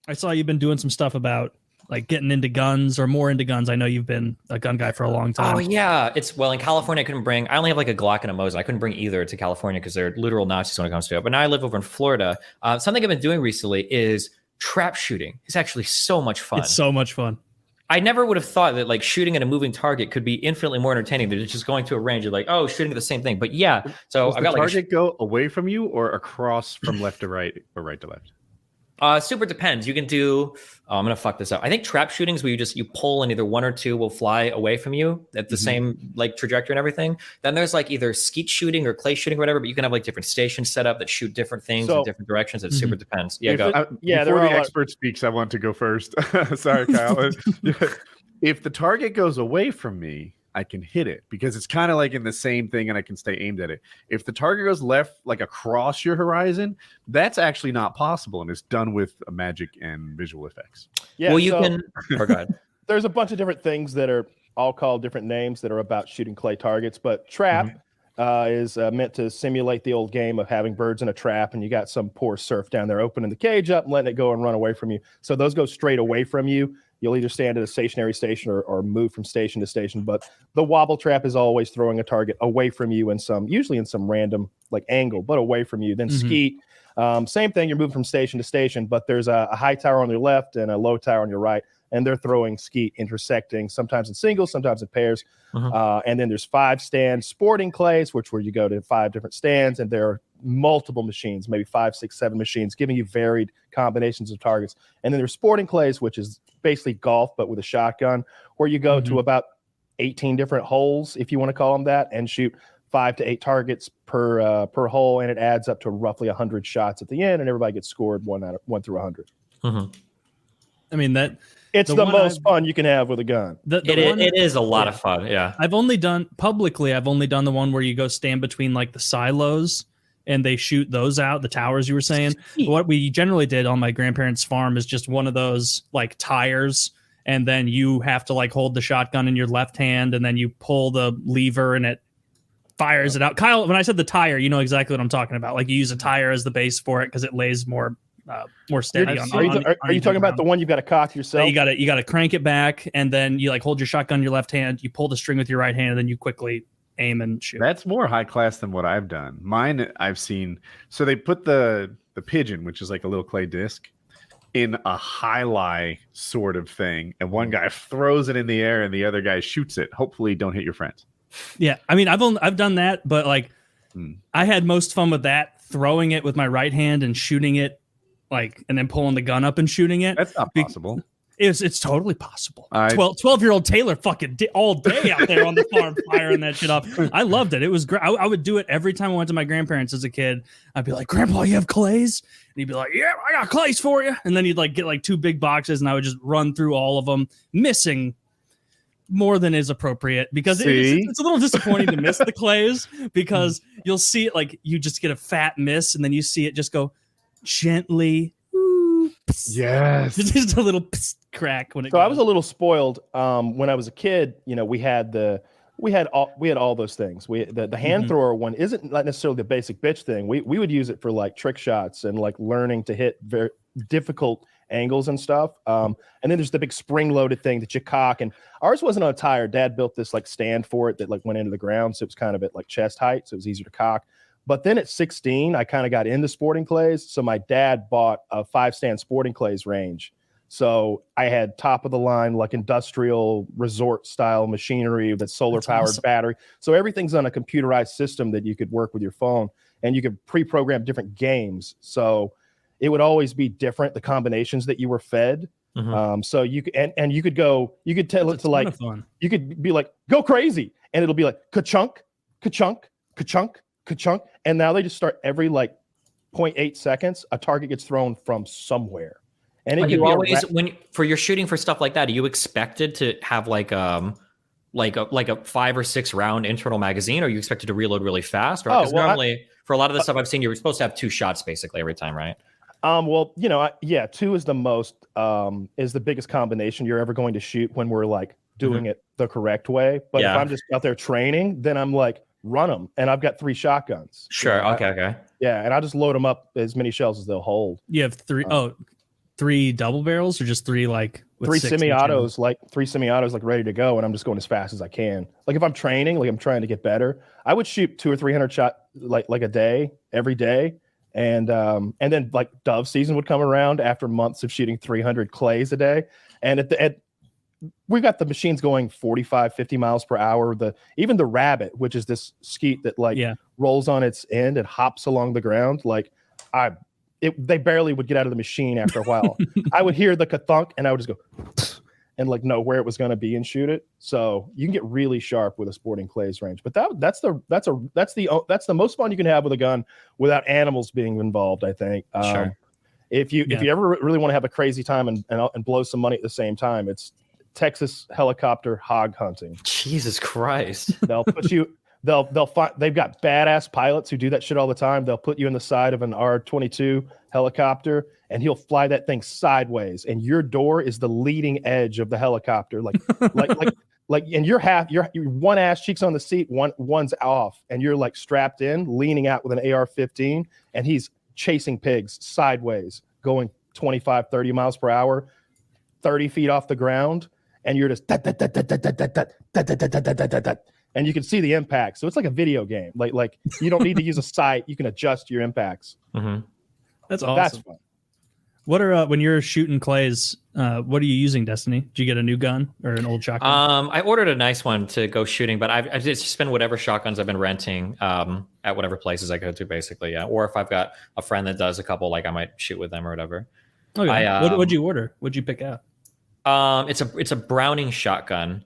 I saw you've been doing some stuff about like getting into guns or more into guns. I know you've been a gun guy for a long time. Oh yeah, in California I only have like a Glock and a Mosin. I couldn't bring either to California because they're literal Nazis when it comes to it. But now I live over in Florida. Something I've been doing recently is trap shooting. It's actually so much fun. It's so much fun. I never would have thought that like shooting at a moving target could be infinitely more entertaining than just going to a range of like, oh, shooting at the same thing. But yeah, so I've got the target go away from you or across from left to right or right to left? Super depends. You can do. I'm gonna fuck this up. I think trap shootings where you pull and either one or two will fly away from you at the same like trajectory and everything. Then there's like either skeet shooting or clay shooting or whatever. But you can have like different stations set up that shoot different things in different directions. It super depends. Yeah, go. Before the expert speaks, I want to go first. Sorry, Kyle. If the target goes away from me, I can hit it because it's kind of like in the same thing and I can stay aimed at it. If the target goes left, like across your horizon, that's actually not possible. And it's done with magic and visual effects. Yeah, well, you can. Oh, go ahead. There's a bunch of different things that are all called different names that are about shooting clay targets, but trap is meant to simulate the old game of having birds in a trap. And you got some poor surf down there opening the cage up and letting it go and run away from you. So those go straight away from you. You'll either stand at a stationary station or move from station to station. But the wobble trap is always throwing a target away from you usually in some random like angle, but away from you. Then skeet, same thing. You're moving from station to station, but there's a high tower on your left and a low tower on your right. And they're throwing skeet intersecting, sometimes in singles, sometimes in pairs. And then there's 5-stand sporting clays, where you go to 5 different stands, and there are multiple machines, maybe 5, 6, 7 machines, giving you varied combinations of targets. And then there's sporting clays, which is basically golf, but with a shotgun, where you go to about 18 different holes, if you want to call them that, and shoot 5 to 8 targets per hole, and it adds up to roughly 100 shots at the end, and everybody gets scored 1 through 100. I mean, it's the most fun you can have with a gun. It is a lot of fun. Yeah. I've only done the one where you go stand between like the silos and they shoot those out, the towers you were saying. What we generally did on my grandparents' farm is just one of those like tires, and then you have to like hold the shotgun in your left hand, and then you pull the lever and it fires it out. Kyle, when I said the tire, you know exactly what I'm talking about. Like you use a tire as the base for it because it lays more steady. Are you talking about the one you've got to cock yourself? You got to crank it back, and then you like hold your shotgun in your left hand. You pull the string with your right hand, and then you quickly aim and shoot. That's more high class than what I've done. Mine, I've seen. So they put the pigeon, which is like a little clay disc, in a high-lie sort of thing, and one guy throws it in the air, and the other guy shoots it. Hopefully, don't hit your friends. Yeah, I mean, I've done that, but like, I had most fun with that, throwing it with my right hand and shooting it, like, and then pulling the gun up and shooting it. That's not possible. It's totally possible. 12-year-old Taylor fucking all day out there on the farm firing that shit up. I loved it. It was great. I would do it every time I went to my grandparents as a kid. I'd be like, "Grandpa, you have clays?" And he'd be like, "Yeah, I got clays for you." And then he'd like get like 2 big boxes, and I would just run through all of them, missing more than is appropriate, because it's a little disappointing to miss the clays, because you'll see it like you just get a fat miss, and then you see it just go gently. Yes, just a little crack when it. So goes. I was a little spoiled when I was a kid. You know, we had all those things. The hand thrower one isn't not necessarily the basic bitch thing. We would use it for like trick shots and like learning to hit very difficult angles and stuff. And then there's the big spring-loaded thing that you cock. And ours wasn't on a tire. Dad built this like stand for it that like went into the ground, so it was kind of at like chest height, so it was easier to cock. But then at 16, I kind of got into sporting clays. So my dad bought a 5-stand sporting clays range. So I had top of the line, like industrial resort style machinery with solar powered battery. So everything's on a computerized system that you could work with your phone, and you could pre-program different games. So it would always be different, the combinations that you were fed. So you could, and you could go, you could tell it to like, you could be like, go crazy. And it'll be like, ka-chunk, ka-chunk, ka-chunk, ka-chunk. And now they just start every like 0.8 seconds, a target gets thrown from somewhere. And it you always, when for your shooting for stuff like that, are you expected to have like a 5 or 6 round internal magazine, or are you expected to reload really fast? Or normally for a lot of the stuff I've seen, you're supposed to have 2 shots basically every time, right? Well, you know, 2 is the most is the biggest combination you're ever going to shoot when we're like doing it the correct way. But if I'm just out there training, then I'm like, run them, and I've got 3 shotguns. Sure. Okay. Yeah, and I just load them up as many shells as they'll hold. You have 3. 3 double barrels or just 3 like with three 6 semi-autos, like ready to go, and I'm just going as fast as I can. Like if I'm training, like I'm trying to get better, I would shoot 200 or 300 shot like a day, every day, and then like dove season would come around after months of shooting 300 clays a day, and we got the machines going 45, 50 miles per hour. Even the rabbit, which is this skeet that rolls on its end and hops along the ground, like they barely would get out of the machine after a while. I would hear the ka-thunk and I would just go and like know where it was going to be and shoot it. So you can get really sharp with a sporting clays range. But that's the most fun you can have with a gun without animals being involved, I think. Sure. If you ever really want to have a crazy time and blow some money at the same time, it's Texas helicopter hog hunting. Jesus Christ. They'll put you. They'll find, they've got badass pilots who do that shit all the time. They'll put you in the side of an R-22 helicopter and he'll fly that thing sideways, and your door is the leading edge of the helicopter. Like and you're one ass cheeks on the seat, one's off, and you're like strapped in, leaning out with an AR-15, and he's chasing pigs sideways, going 25, 30 miles per hour, 30 feet off the ground, and you're just and you can see the impact. So it's like a video game. Like you don't need to use a sight. You can adjust your impacts. Mm-hmm. That's awesome. That's fun. What are when you're shooting clays? What are you using, Destiny? Did you get a new gun or an old shotgun? I ordered a nice one to go shooting, but I just been whatever shotguns I've been renting at whatever places I go to, basically. Yeah, or if I've got a friend that does a couple, like I might shoot with them or whatever. Okay. What'd you order? What'd you pick out? It's a Browning shotgun.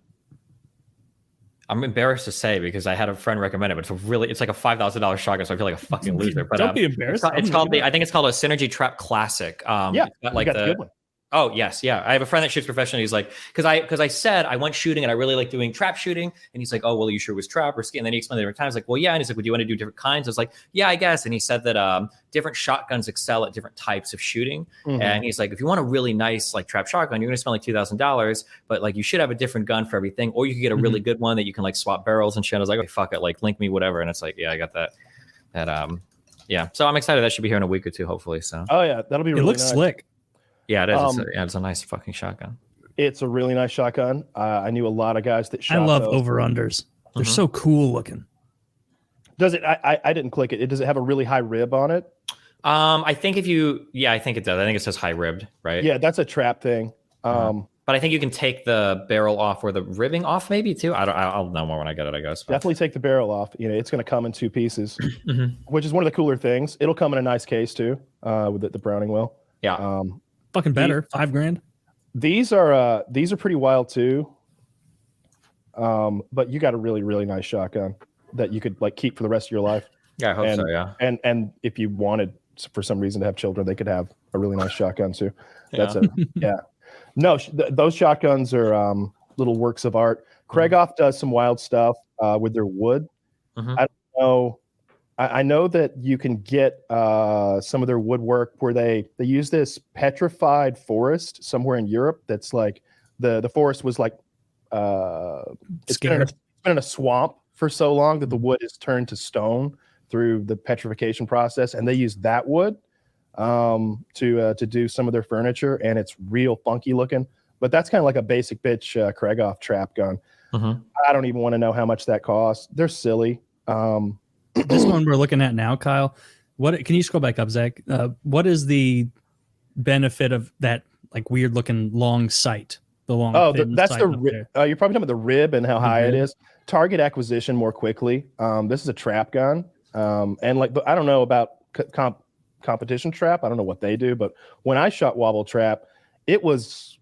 I'm embarrassed to say because I had a friend recommend it, but it's like a $5,000 shotgun, so I feel like a fucking loser. But don't be embarrassed. I think it's called a Synergy Trap Classic. Yeah, like got the good one. Oh yes, yeah. I have a friend that shoots professionally. He's like, because I said I went shooting and I really like doing trap shooting, and he's like, oh well, you sure was trap or ski? And then he explained it different times. Like, well, yeah. And he's like, well, do you want to do different kinds? I was like, yeah, I guess. And he said that different shotguns excel at different types of shooting. Mm-hmm. And he's like, if you want a really nice like trap shotgun, you're gonna spend like $2,000, but like you should have a different gun for everything, or you could get a really good one that you can like swap barrels and shit. I was like, okay, fuck it, like link me whatever. And it's like, yeah, I got that. Yeah. So I'm excited. That should be here in a week or two, hopefully. So. Oh yeah, that'll be. Really it looks nice. Slick. Yeah, it is. It's a nice fucking shotgun. It's a really nice shotgun. I knew a lot of guys that shot. I love over-unders. They're so cool looking. Does it? I didn't click it. Does it have a really high rib on it? I think I think it does. I think it says high ribbed, right? Yeah, that's a trap thing. But I think you can take the barrel off or the ribbing off, maybe too. I'll know more when I get it, I guess. But. Definitely take the barrel off. You know, it's going to come in 2 pieces, which is one of the cooler things. It'll come in a nice case too, with the Browning will. Yeah. Fucking better. $5,000. These are pretty wild too. But you got a really, really nice shotgun that you could like keep for the rest of your life. Yeah, I hope so. Yeah. And if you wanted for some reason to have children, they could have a really nice shotgun too. Yeah. No, those shotguns are little works of art. Krieghoff does some wild stuff with their wood. I don't know. I know that you can get some of their woodwork where they use this petrified forest somewhere in Europe. That's like the forest was like it's been in a swamp for so long that the wood is turned to stone through the petrification process, and they use that wood to do some of their furniture, and it's real funky looking. But that's kind of like a basic bitch Krieghoff trap gun. I don't even want to know how much that costs. They're silly. This one we're looking at now, Kyle. What can you scroll back up, Zach? What is the benefit of that like weird looking long sight? The long. That's the rib. You're probably talking about the rib and how high it is. Target acquisition more quickly. This is a trap gun, and like I don't know about competition trap. I don't know what they do, but when I shot wobble trap, there was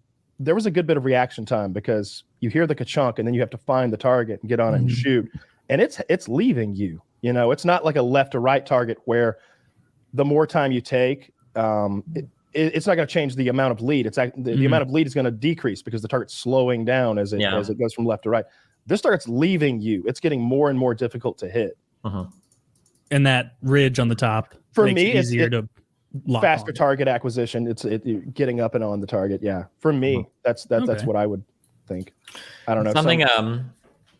a good bit of reaction time because you hear the ka-chunk and then you have to find the target and get on it and shoot, and it's leaving you. You know, it's not like a left to right target where the more time you take, it's not going to change the amount of lead. It's the amount of lead is going to decrease because the target's slowing down as it goes from left to right. This target's leaving you. It's getting more and more difficult to hit. And that ridge on the top for makes me it easier to lock faster on. target acquisition. It's getting up and on the target. Yeah, for me, that's what I would think. I don't know.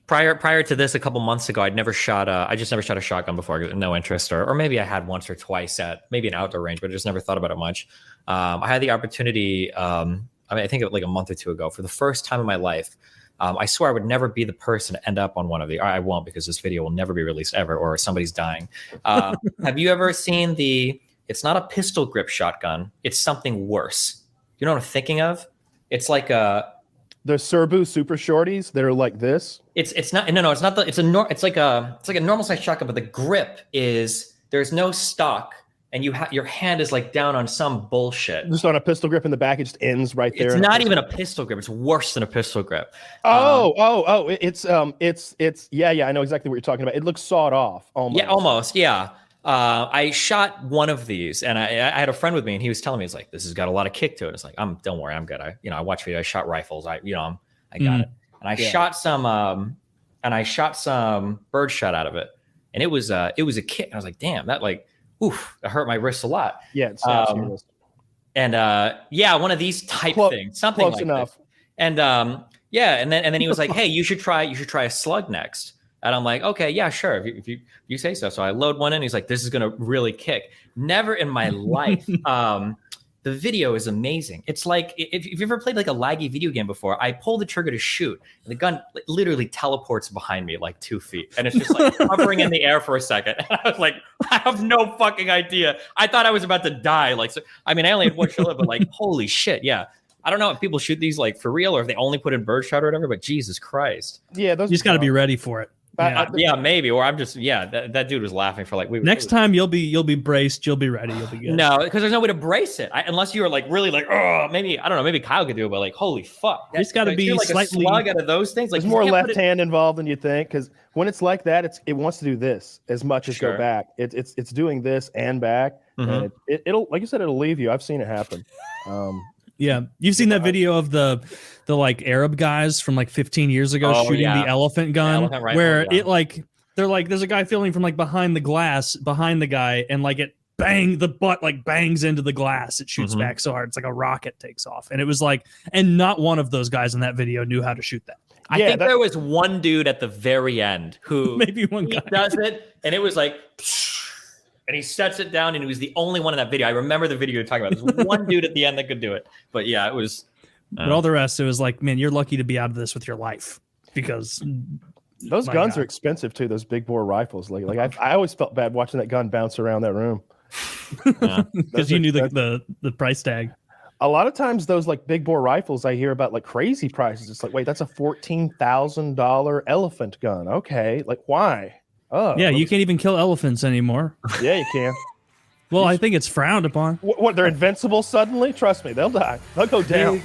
prior to this, a couple months ago, I just never shot a shotgun before. No interest, or maybe I had once or twice at maybe an outdoor range, but I just never thought about it much. I had the opportunity. I think it was like a month or two ago, for the first time in my life. I swear I would never be the person to end up on one of the. I won't, because this video will never be released ever, or somebody's dying. Have you ever seen the? It's not a pistol grip shotgun. It's something worse. You know what I'm thinking of? It's like a. The Serbu super shorties that are like this. It's not. No, it's not. It's like a normal size shotgun, but the grip is there's no stock. And your hand is like down on some bullshit. Just on a pistol grip in the back, it just ends right there. It's not even a pistol grip. It's worse than a pistol grip. It's yeah. I know exactly what you're talking about. It looks sawed off. Almost. Yeah, almost. Yeah. I shot one of these, and I had a friend with me, and he was telling me, he's like, "This has got a lot of kick to it." It's like, don't worry, I'm good. I watch video. I shot rifles. I got it. And I shot some birdshot out of it, and it was a kick. And I was like, damn, that like. Oof, it hurt my wrist a lot. Yeah, it snaps your wrist. And one of these type things, something close like enough. This. And and then he was like, "Hey, you should try a slug next." And I'm like, "Okay, yeah, sure, if you say so." So I load one in. He's like, "This is gonna really kick." Never in my life. The video is amazing. It's like if you've ever played like a laggy video game before, I pull the trigger to shoot, and the gun literally teleports behind me like 2 feet, and it's just like hovering in the air for a second. And I was like, I have no fucking idea. I thought I was about to die. Like, so, I mean, I only had one shot, but like, holy shit, yeah. I don't know if people shoot these like for real or if they only put in birdshot or whatever, but Jesus Christ. Yeah, you just got to be ready for it. Yeah, maybe. Or I'm just that dude was laughing for like next time you'll be braced, you'll be ready, you'll be good. No, because there's no way to brace it unless you were like really like maybe I don't know, maybe Kyle could do it, but like holy fuck, it's got to be like slightly a slug out of those things. Like there's more left hand involved than you think, because when it's like that, it wants to do this as much as go back. It's doing this and back, and it'll like you said, it'll leave you. I've seen it happen. Yeah, you've seen that video of the like Arab guys from like 15 years ago shooting the elephant gun, where it like they're like there's a guy filming from like behind the glass behind the guy, and like it the butt like bangs into the glass. It shoots back so hard, it's like a rocket takes off. And it was like, and not one of those guys in that video knew how to shoot that. I think there was one dude at the very end who maybe one guy does it, and it was like. And he sets it down, and he was the only one in that video. I remember the video you're talking about. There's one dude at the end that could do it. But yeah, it was. But all the rest, it was like, man, you're lucky to be out of this with your life, because those guns are expensive too. Those big bore rifles, like I always felt bad watching that gun bounce around that room because you knew the price tag. A lot of times, those like big bore rifles, I hear about like crazy prices. It's like, wait, that's a $14,000 elephant gun. Okay, like why? Oh, yeah, you can't even kill elephants anymore. Yeah, you can. Well, I think it's frowned upon. What? They're invincible suddenly? Trust me, they'll die. They'll go down.